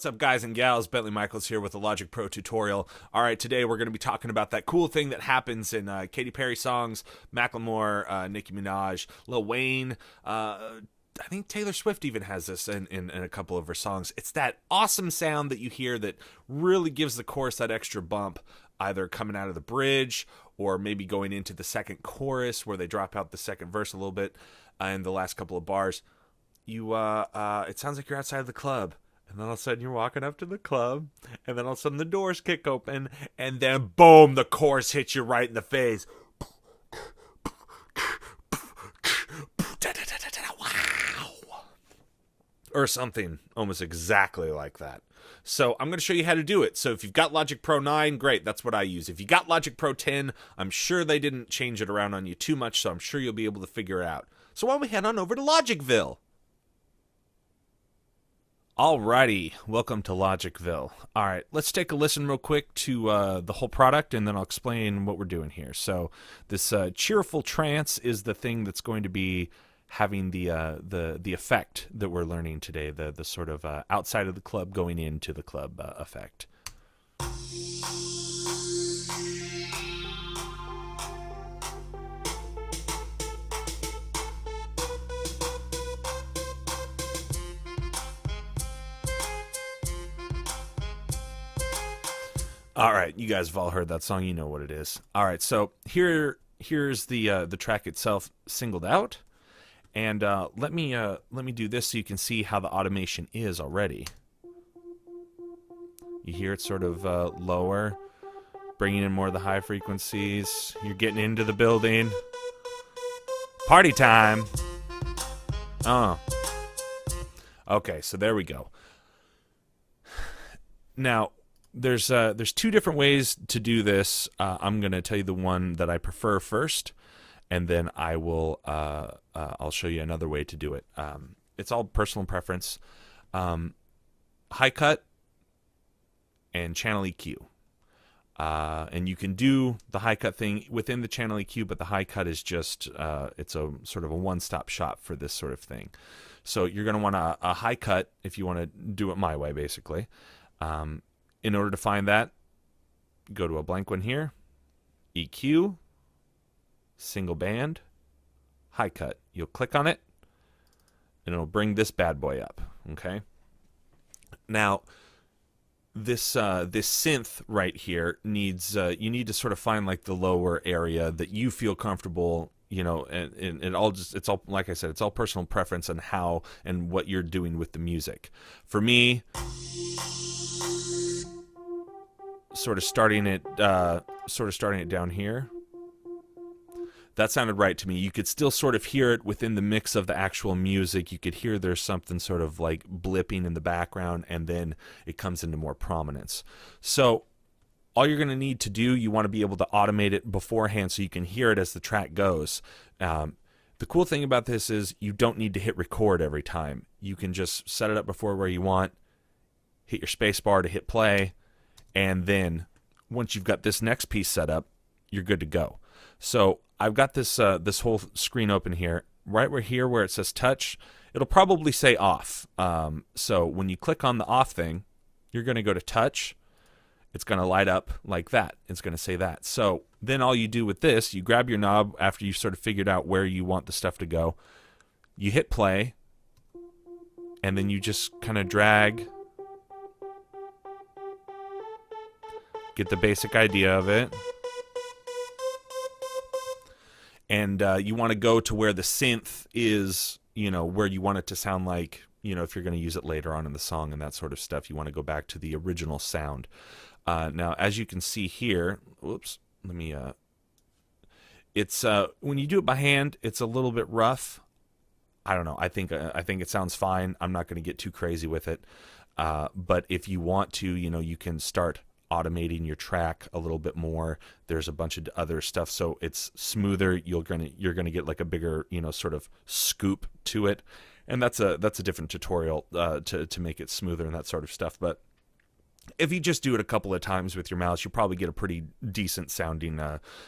What's up, guys and gals? Bentley Michaels here with the Logic Pro tutorial. All right, today we're going to be talking about that cool thing that happens in Katy Perry songs, Macklemore, Nicki Minaj, Lil Wayne. I think Taylor Swift even has this in a couple of her songs. It's that awesome sound that you hear that really gives the chorus that extra bump, either coming out of the bridge or maybe going into the second chorus where they drop out the second verse a little bit in the last couple of bars. It sounds like you're outside of the club. And then all of a sudden you're walking up to the club, and then all of a sudden the doors kick open, and then boom, the chorus hits you right in the face. Wow. Or something almost exactly like that. So I'm going to show you how to do it. So if you've got Logic Pro 9, great, that's what I use. If you got Logic Pro 10, I'm sure they didn't change it around on you too much, so I'm sure you'll be able to figure it out. So why don't we head on over to Logicville? Alrighty, welcome to Logicville. Alright, let's take a listen real quick to the whole product, and then I'll explain what we're doing here. So this cheerful trance is the thing that's going to be having the effect that we're learning today, the sort of outside of the club going into the club effect. All right, you guys have all heard that song. You know what it is. All right, so here's the track itself singled out, and let me do this so you can see how the automation is already. You hear it sort of lower, bringing in more of the high frequencies. You're getting into the building. Party time. Okay, so there we go. Now, there's two different ways to do this. I'm going to tell you the one that I prefer first, and then I'll show you another way to do it. It's all personal preference. High cut and channel EQ. And you can do the high cut thing within the channel EQ, but the high cut is just it's a sort of a one-stop shop for this sort of thing. So you're going to want a high cut if you want to do it my way, basically. In order to find that, go to a blank one here, EQ, single band, high cut. You'll click on it, and it'll bring this bad boy up, okay? Now, this synth right here needs, you need to sort of find like the lower area that you feel comfortable, you know, and it's all, like I said, it's all personal preference on how and what you're doing with the music. For me, sort of starting it down here. That sounded right to me. You could still sort of hear it within the mix of the actual music. You could hear there's something sort of like blipping in the background, and then it comes into more prominence. So all you're going to need to do, you want to be able to automate it beforehand so you can hear it as the track goes. The cool thing about this is you don't need to hit record every time. You can just set it up before where you want, hit your space bar to hit play, and then once you've got this next piece set up, you're good to go. So I've got this this whole screen open here. Right where it says touch, it'll probably say off. So when you click on the off thing, you're going to go to touch. It's going to light up like that. It's going to say that. So then all you do with this, you grab your knob after you've sort of figured out where you want the stuff to go. You hit play, and then you just kind of drag. Get the basic idea of it. And you want to go to where the synth is, you know, where you want it to sound like, you know, if you're going to use it later on in the song and that sort of stuff. You want to go back to the original sound. Now, as you can see here, whoops, let me, it's, when you do it by hand, it's a little bit rough. I don't know. I think it sounds fine. I'm not going to get too crazy with it. But if you want to, you know, you can start automating your track a little bit more. There's a bunch of other stuff, so it's smoother. You're gonna get like a bigger, you know, sort of scoop to it, and that's a different tutorial to make it smoother and that sort of stuff. But If you just do it a couple of times with your mouse, you'll probably get a pretty decent sounding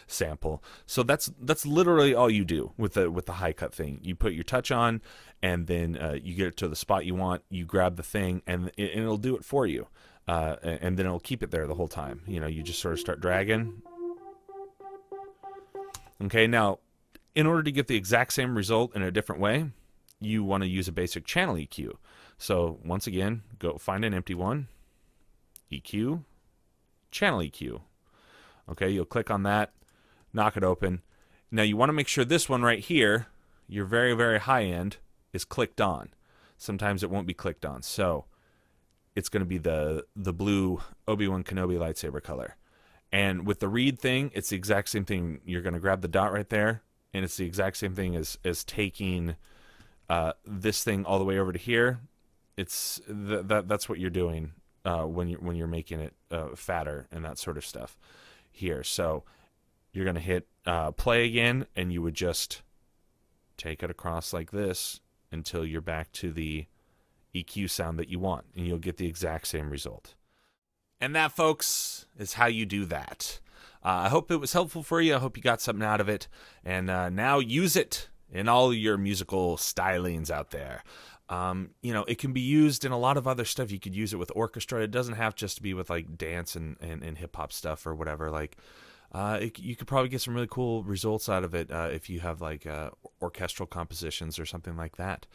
sample. So that's literally all you do with the high cut thing. You put your touch on, and then you get it to the spot you want. You grab the thing, and it'll do it for you, and then it'll keep it there the whole time. You just sort of start dragging. Okay, now in order to get the exact same result in a different way, you want to use a basic channel EQ. So once again, go find an empty one. EQ, channel EQ. Okay, you'll click on that, knock it open. Now you want to make sure this one right here, your very, very high end, is clicked on. Sometimes it won't be clicked on. So it's going to be the blue Obi-Wan Kenobi lightsaber color. And with the read thing, it's the exact same thing. You're going to grab the dot right there, and it's the exact same thing as taking this thing all the way over to here. It's that's what you're doing. When you're making it fatter and that sort of stuff here. So you're going to hit play again, and you would just take it across like this until you're back to the EQ sound that you want, and you'll get the exact same result. And that, folks, is how you do that. I hope it was helpful for you. I hope you got something out of it. And now use it in all your musical stylings out there. It can be used in a lot of other stuff. You could use it with orchestra. It doesn't have just to be with like dance and hip hop stuff or whatever. Like, you could probably get some really cool results out of it if you have like orchestral compositions or something like that.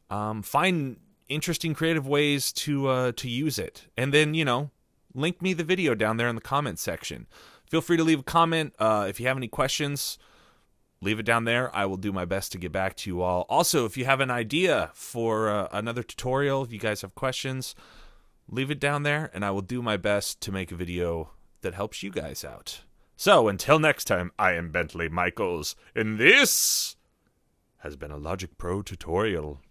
Find interesting, creative ways to use it, and then link me the video down there in the comments section. Feel free to leave a comment if you have any questions. Leave it down there. I will do my best to get back to you all. Also, if you have an idea for another tutorial, if you guys have questions, leave it down there, and I will do my best to make a video that helps you guys out. So, until next time, I am Bentley Michaels, and this has been a Logic Pro tutorial.